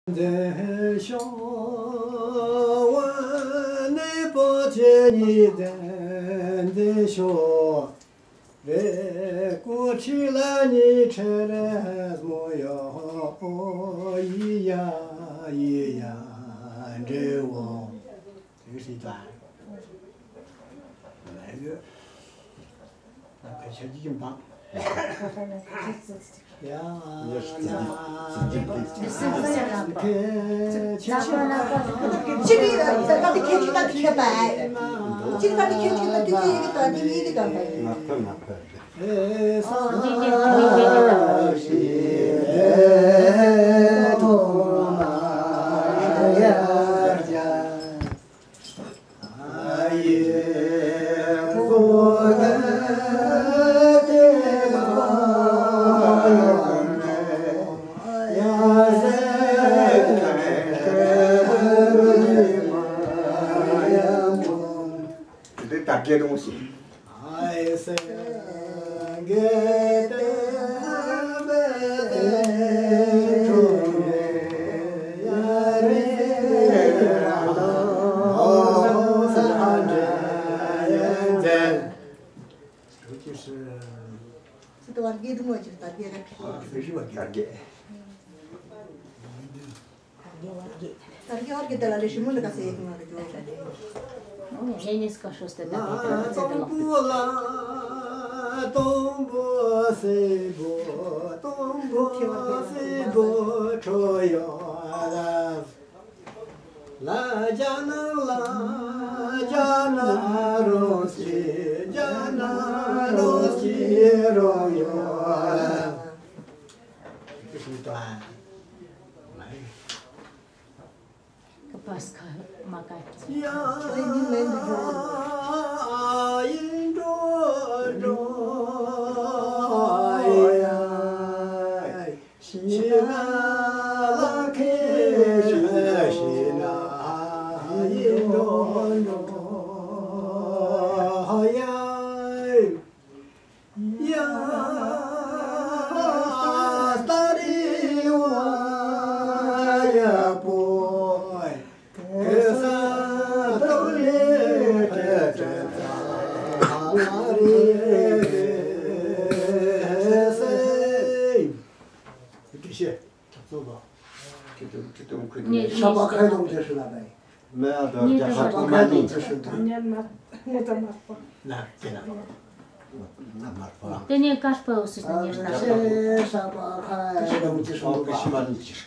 的笑，我那不见你的笑，为过去了你成了模样，一样一样着我。这个是一段，那个，那快小几斤棒。呀，这个到底开去到底开白，这个到底开去到底一个到底一个到白。打这东西。这玩意都没就打别的皮。Targi orgi tällä oli mun kanssa ei kun No, ei niissä kasvoista tätä Paska makat. Sama kaydom taşına bey. Sama kaydom taşına. Ne, gene. Ты не каш по усу, конечно. Sama kaydom taşına.